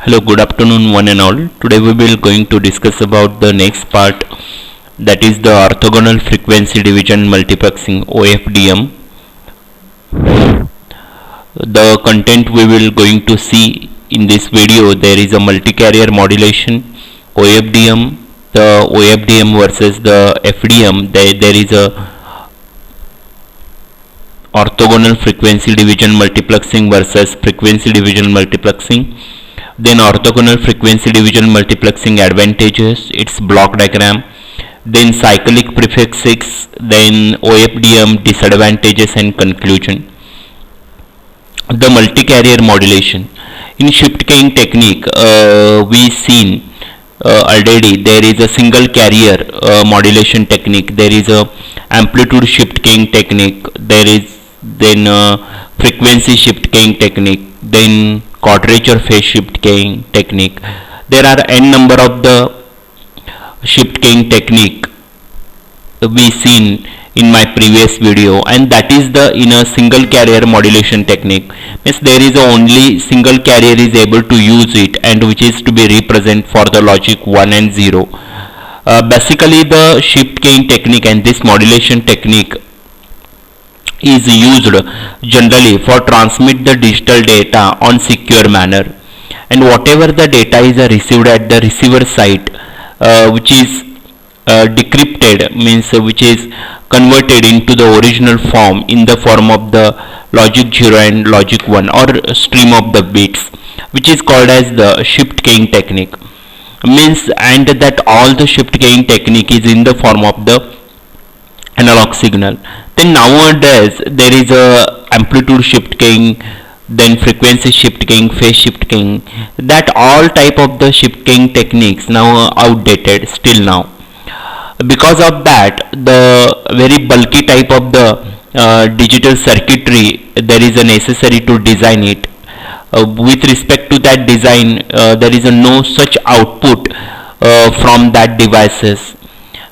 Hello, good afternoon one and all. Today we will going to discuss about the next part, that is the orthogonal frequency division multiplexing OFDM. The content we will going to see in this video, there is a multi-carrier modulation OFDM, the OFDM versus the FDM. There is a orthogonal frequency division multiplexing versus frequency division multiplexing. Then orthogonal frequency division multiplexing advantages, its block diagram. Then cyclic prefix 6, then OFDM disadvantages and conclusion. The multi-carrier modulation. In shift keying technique, we seen already there is a single carrier modulation technique, there is a amplitude shift keying technique, there is then frequency shift keying technique, then quadrature phase shift keying technique. There are n number of the shift keying technique we seen in my previous video, and that is the in a single carrier modulation technique. Means there is only single carrier is able to use it, and which is to be represent for the logic 1 and 0. Basically the shift keying technique and this modulation technique is used generally for transmit the digital data on secure manner, and whatever the data is received at the receiver side, which is decrypted, means which is converted into the original form in the form of the logic 0 and logic 1 or stream of the bits, which is called as the shift keying technique. Means, and that all the shift keying technique is in the form of the analog signal. Then nowadays there is a amplitude shift keying, then frequency shift keying, phase shift keying. That all type of the shift keying techniques now are outdated still now. Because of that, the very bulky type of the digital circuitry, there is a necessary to design it. With respect to that design, there is no such output from that devices.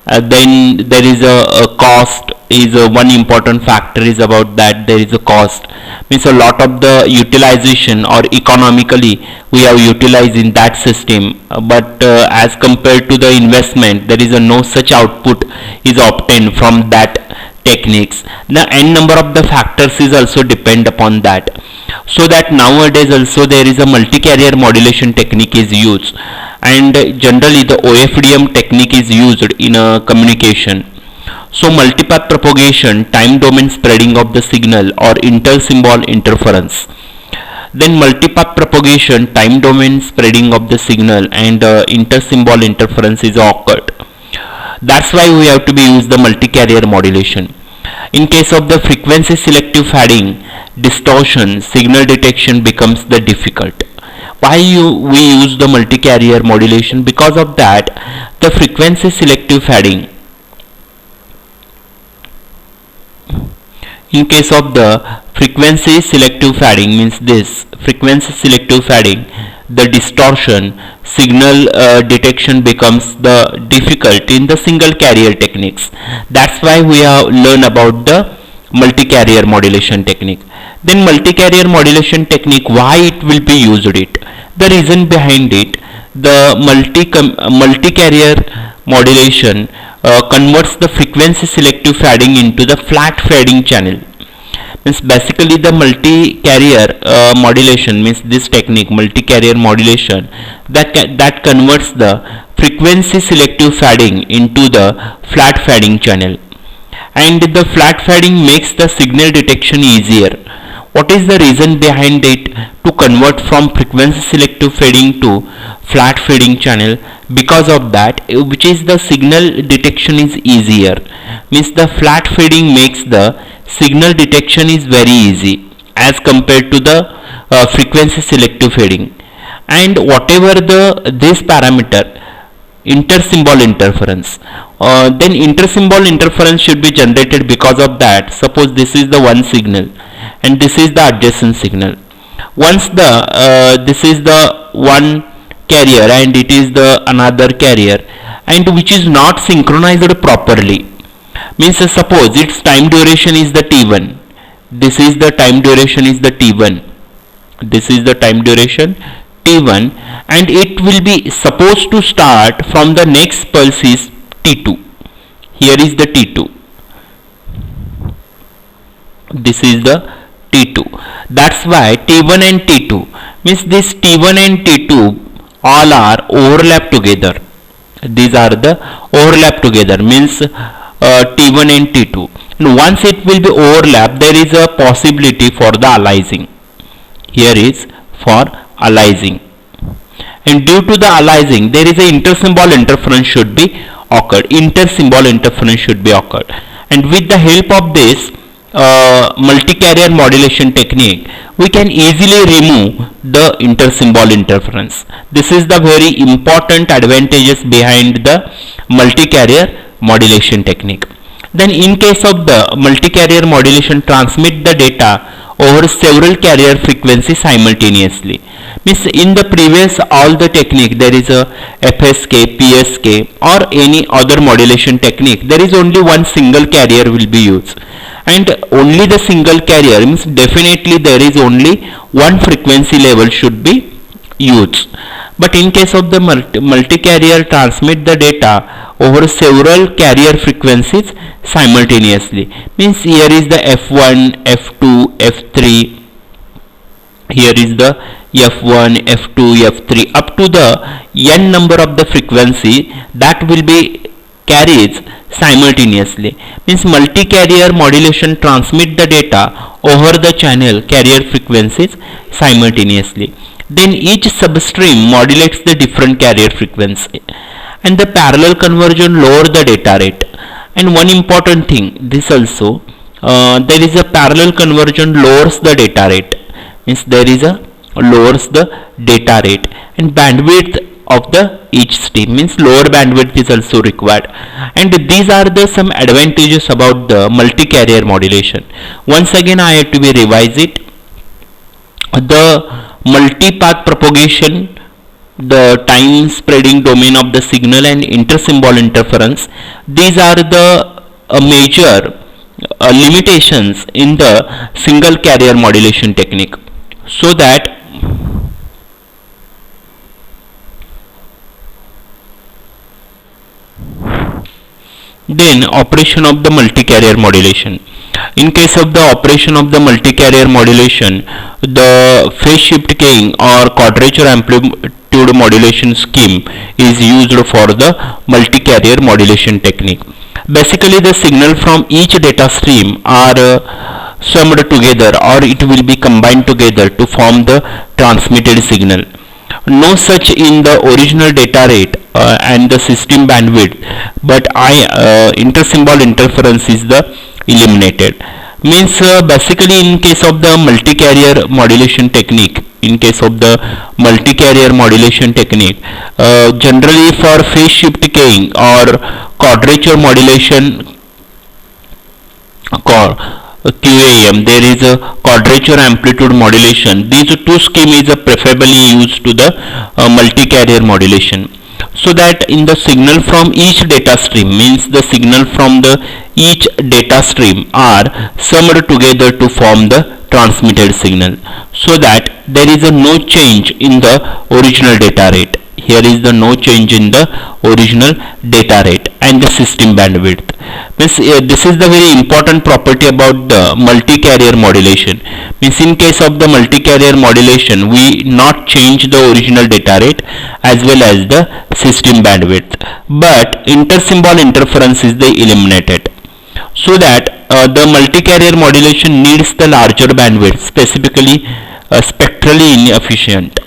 Then there is a cost is one important factor is about that. There is a cost, means a lot of the utilization or economically we have utilized in that system, but as compared to the investment, there is no such output is obtained from that techniques. The n number of the factors is also depend upon that, so that nowadays also there is a multi-carrier modulation technique is used, and generally the OFDM technique is used in a communication. So multipath propagation, time domain spreading of the signal or inter-symbol interference. Then multipath propagation, time domain spreading of the signal and inter-symbol interference is occurred. That's why we have to be use the multi-carrier modulation. In case of the frequency selective fading, distortion, signal detection becomes the difficult. Why we use the multi-carrier modulation? Because of that, the frequency selective fading. In case of the frequency selective fading, means this frequency selective fading, the distortion, signal detection becomes the difficult in the single carrier techniques. That's why we have learned about the multi-carrier modulation technique. Then multi-carrier modulation technique, why it will be used it? The reason behind it, the multi-carrier modulation converts the frequency selective fading into the flat fading channel. Means basically the multi-carrier modulation, means this technique multi-carrier modulation, that converts the frequency selective fading into the flat fading channel, and the flat fading makes the signal detection easier. What is the reason behind it to convert from frequency selective fading to flat fading channel? Because of that, which is the signal detection is easier. Means the flat fading makes the signal detection is very easy as compared to the frequency selective fading. And whatever this parameter, inter-symbol interference, then inter-symbol interference should be generated. Because of that, suppose this is the one signal and this is the adjacent signal. Once the this is the one carrier and it is the another carrier, and which is not synchronized properly, means suppose its time duration is the t1, this is the time duration is the t1, this is the time duration T1, and it will be supposed to start from the next pulse is T2. Here is the T2. This is the T2. That's why T1 and T2 means this T1 and T2 all are overlap together. These are the overlap together means T1 and T2. And once it will be overlap, there is a possibility for the aliasing. Here is for aliasing, and due to the aliasing, there is a intersymbol interference should be occurred. Intersymbol interference should be occurred, and with the help of this multi-carrier modulation technique, we can easily remove the intersymbol interference. This is the very important advantages behind the multi-carrier modulation technique. Then in case of the multi-carrier modulation, transmit the data over several carrier frequencies simultaneously. Means in the previous all the technique, there is a FSK, PSK or any other modulation technique, there is only one single carrier will be used, and only the single carrier means definitely there is only one frequency level should be used. But in case of the multi-carrier, transmit the data over several carrier frequencies simultaneously. Means here is the F1, F2, F3. Here is the F1, F2, F3 up to the n number of the frequency that will be carries simultaneously. Means multi-carrier modulation transmit the data over the channel carrier frequencies simultaneously. Then each substream modulates the different carrier frequency, and the parallel conversion lower the data rate. And one important thing, this also there is a parallel conversion lowers the data rate, means there is a lowers the data rate, and bandwidth of the each stream means lower bandwidth is also required. And these are the some advantages about the multi-carrier modulation. Once again I have to be revise it. The multi-path propagation, the time spreading domain of the signal, and intersymbol interference, these are the major limitations in the single carrier modulation technique. So that then operation of the multi-carrier modulation. In case of the operation of the multi-carrier modulation, the phase shift keying or quadrature amplitude modulation scheme is used for the multi-carrier modulation technique. Basically the signal from each data stream are summed together, or it will be combined together to form the transmitted signal. No such in the original data rate and the system bandwidth, but intersymbol interference is the eliminated. Means basically in case of the multi-carrier modulation technique, generally for phase shift keying or quadrature modulation QAM, there is a quadrature amplitude modulation. These two schemes is preferably used to the multi-carrier modulation, so that in the signal from each data stream, means the signal from the each data stream are summed together to form the transmitted signal, so that there is a no change in the original data rate. Here is the no change in the original data rate and the system bandwidth. This is the very important property about the multi-carrier modulation. Means in case of the multi-carrier modulation, we not change the original data rate as well as the system bandwidth, but intersymbol interference is the eliminated, so that the multi-carrier modulation needs the larger bandwidth, specifically spectrally inefficient.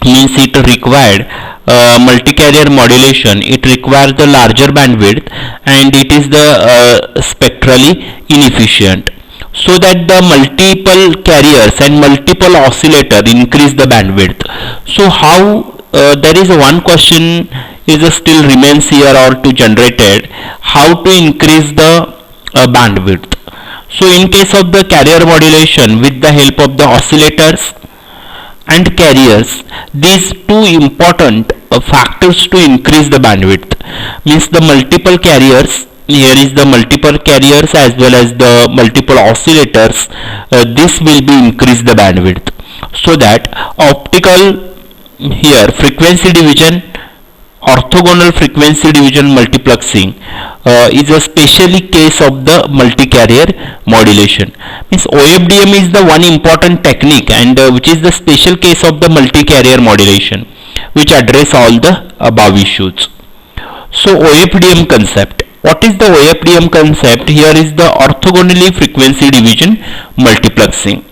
Means it required multi-carrier modulation, it requires the larger bandwidth, and it is the spectrally inefficient, so that the multiple carriers and multiple oscillator increase the bandwidth. So how there is one question is still remains here or to generated, how to increase the bandwidth. So in case of the carrier modulation with the help of the oscillators and carriers, these two important factors to increase the bandwidth. Means the multiple carriers, here is the multiple carriers as well as the multiple oscillators, this will be increase the bandwidth. So that optical here frequency division, orthogonal frequency division multiplexing is a specially case of the multi-carrier modulation. Means OFDM is the one important technique and which is the special case of the multi-carrier modulation which address all the above issues. So OFDM concept. What is the OFDM concept? Here is the orthogonally frequency division multiplexing.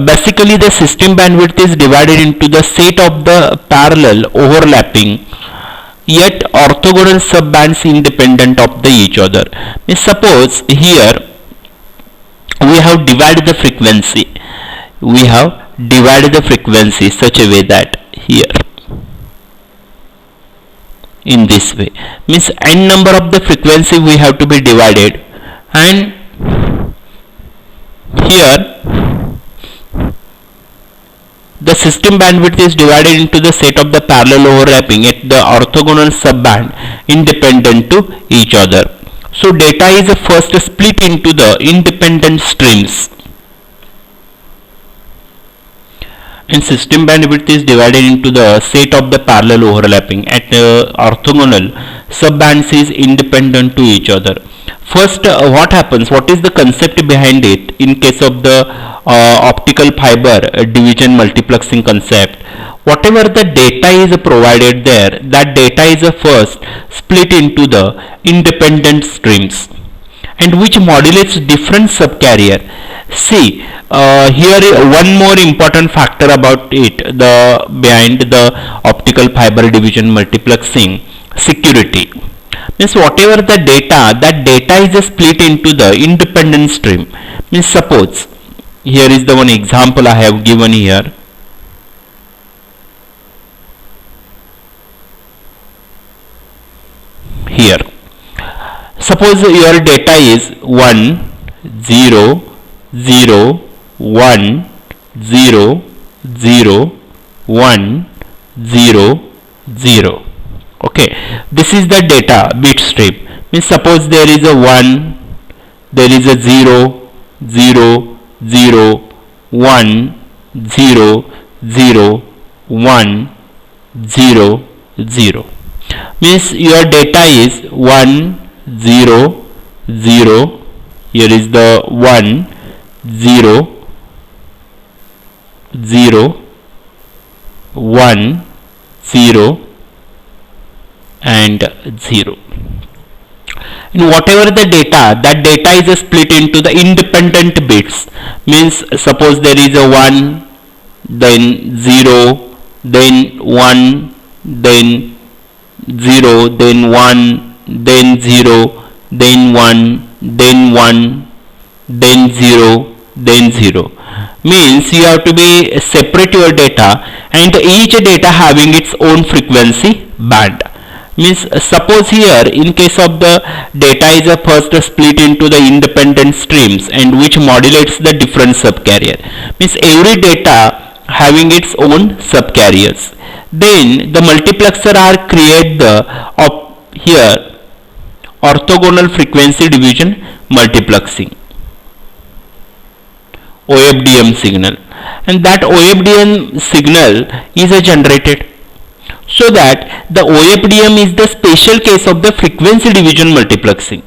Basically the system bandwidth is divided into the set of the parallel overlapping yet orthogonal subbands independent of the each other. Suppose here we have divided the frequency. We have divided the frequency such a way that here in this way, means n number of the frequency we have to be divided, and here the system bandwidth is divided into the set of the parallel overlapping at the orthogonal subband independent to each other. So data is first split into the independent streams, and system bandwidth is divided into the set of the parallel overlapping at orthogonal subbands is independent to each other. First, what happens? What is the concept behind it in case of the optical fiber division multiplexing concept? Whatever the data is provided there, that data is first split into the independent streams, and which modulates different subcarrier. See, here one more important factor about it, the behind the optical fiber division multiplexing, security. Means whatever the data, that data is split into the independent stream. Means suppose here is the one example I have given here. Here, suppose your data is 1 0 0 1 0 0 1 0 0. Okay, this is the data bit stream. Means suppose there is a 1, there is a 0 0 0 1 0 0 1 0 0. Means your data is 1 0 0. Here is the 1 0 0 1 0 and 0. And whatever the data, that data is split into the independent bits. Means suppose there is a 1, then 0, then 1, then 0, then 1, then 0, then 1, then 1, then 0, then 0. Means you have to be separate your data, and each data having its own frequency band. Means suppose here in case of the data is first split into the independent streams and which modulates the different subcarrier. Means every data having its own subcarriers. Then the multiplexer are create the here orthogonal frequency division multiplexing, OFDM signal, and that OFDM signal is generated. So that the OFDM is the special case of the frequency division multiplexing.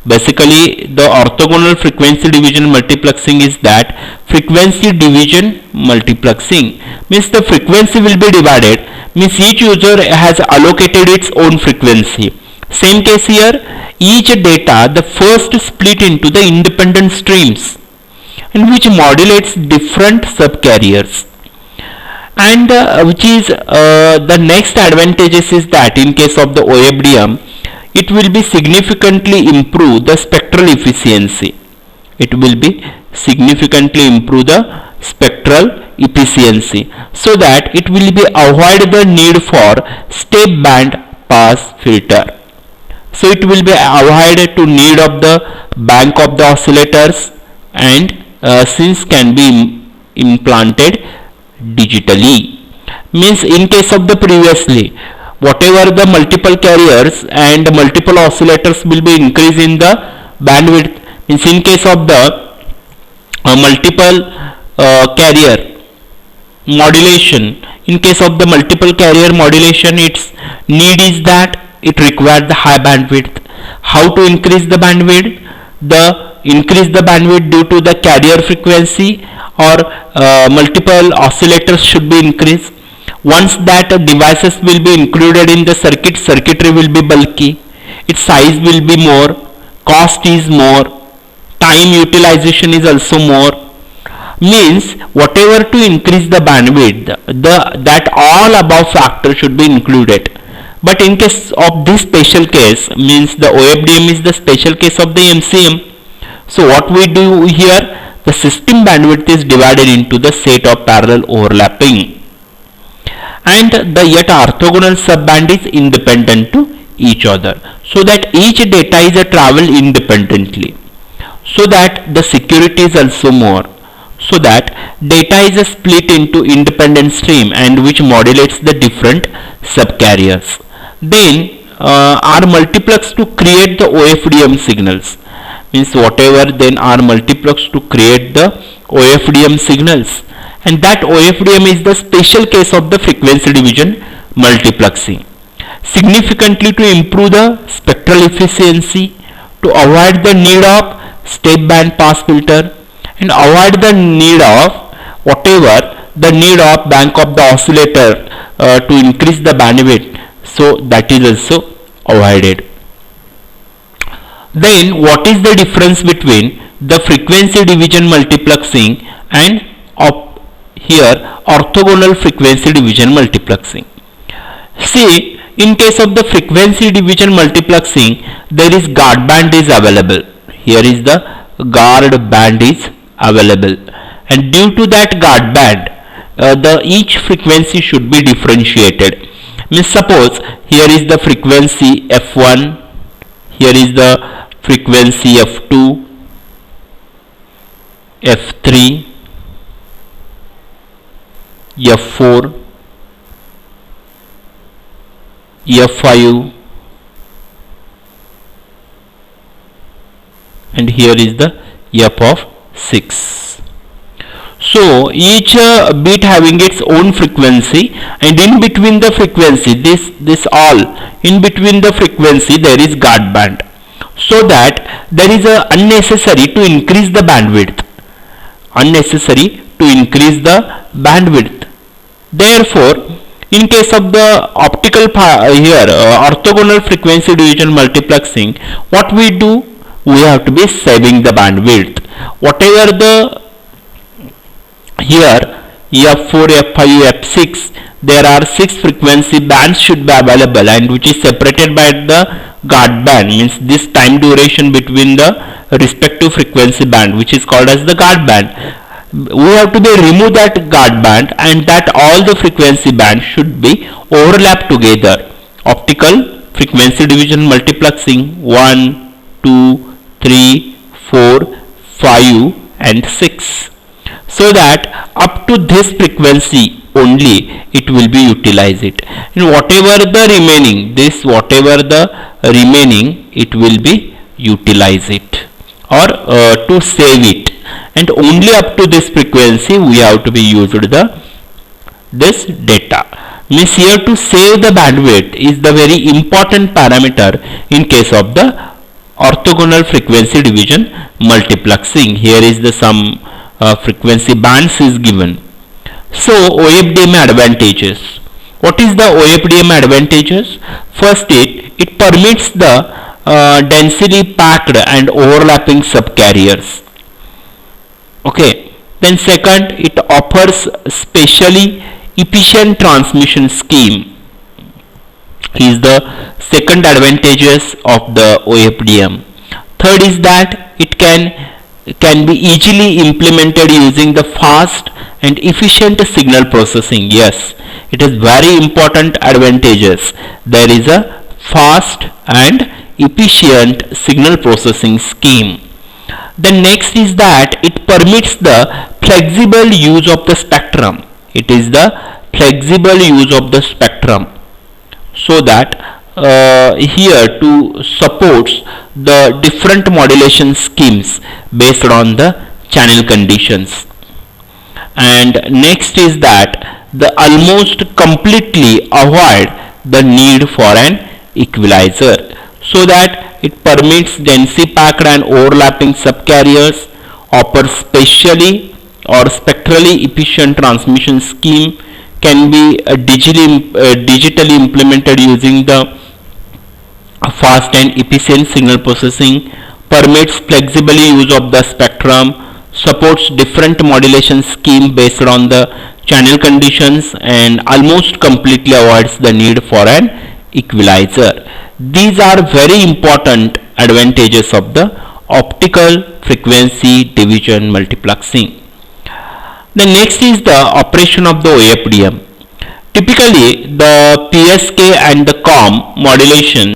Basically the orthogonal frequency division multiplexing is that frequency division multiplexing means the frequency will be divided, means each user has allocated its own frequency. Same case here, each data the first split into the independent streams and which modulates different subcarriers. And which is the next advantages is that in case of the OFDM, it will be significantly improve the spectral efficiency. It will be significantly improve the spectral efficiency, so that it will be avoid the need for step band pass filter. So it will be avoided to need of the bank of the oscillators, and since can be implanted digitally. Means in case of the previously, whatever the multiple carriers and multiple oscillators will be increase in the bandwidth. Means in case of the multiple carrier modulation, in case of the multiple carrier modulation, its need is that it requires the high bandwidth. How to increase the bandwidth? The increase the bandwidth due to the carrier frequency or multiple oscillators should be increased. Once that devices will be included in the circuitry will be bulky, its size will be more, cost is more, time utilization is also more. Means whatever to increase the bandwidth, that all above factor should be included. But in case of this special case, means the OFDM is the special case of the MCM. So what we do here, the system bandwidth is divided into the set of parallel overlapping, and the yet orthogonal subband is independent to each other, so that each data is travel independently, so that the security is also more, so that data is split into independent stream and which modulates the different subcarriers. Then are multiplexed to create the OFDM signals. Means whatever then are multiplexed to create the OFDM signals, and that OFDM is the special case of the frequency division multiplexing. Significantly to improve the spectral efficiency, to avoid the need of step band pass filter, and avoid the need of whatever the need of bank of the oscillator to increase the bandwidth, so that is also avoided. Then what is the difference between the frequency division multiplexing and here orthogonal frequency division multiplexing? See, in case of the frequency division multiplexing, there is guard band is available. Here is the guard band is available, and due to that guard band, the each frequency should be differentiated. Means suppose here is the frequency f1, here is the frequency f2, f3, f4, f5, and here is the f of 6. So each bit having its own frequency, and in between the frequency, this all in between the frequency there is guard band, so that there is a unnecessary to increase the bandwidth, Therefore, in case of the optical here orthogonal frequency division multiplexing, what we do, we have to be saving the bandwidth. Whatever the here f4, f5, f6, there are 6 frequency bands should be available, and which is separated by the guard band, means this time duration between the respective frequency band, which is called as the guard band. We have to be remove that guard band, and that all the frequency bands should be overlap together. Optical frequency division multiplexing 1, 2, 3, 4, 5 and 6, so that up to this frequency only it will be utilized, and whatever the remaining it will be utilized or to save it, and only up to this frequency we have to be used this data. Means here to save the bandwidth is the very important parameter in case of the orthogonal frequency division multiplexing. Here is the some frequency bands is given. So OFDM advantages. What is the OFDM advantages? First, it permits the densely packed and overlapping subcarriers. Okay. Then second, it offers specially efficient transmission scheme. Is the second advantages of the OFDM. Third is that it can be easily implemented using the fast and efficient signal processing. Yes, it is very important advantages. There is a fast and efficient signal processing scheme. The next is that it permits the flexible use of the spectrum. It is the flexible use of the spectrum, so that here to supports the different modulation schemes based on the channel conditions. and next is that the almost completely avoid the need for an equalizer, so that it permits densely packed and overlapping subcarriers, offers spatially or spectrally efficient transmission scheme, can be digitally implemented using the fast and efficient signal processing, permits flexible use of the spectrum, supports different modulation scheme based on the channel conditions, and almost completely avoids the need for an equalizer. These are very important advantages of the optical frequency division multiplexing. The next is the operation of the OFDM. Typically, the PSK and the COM modulation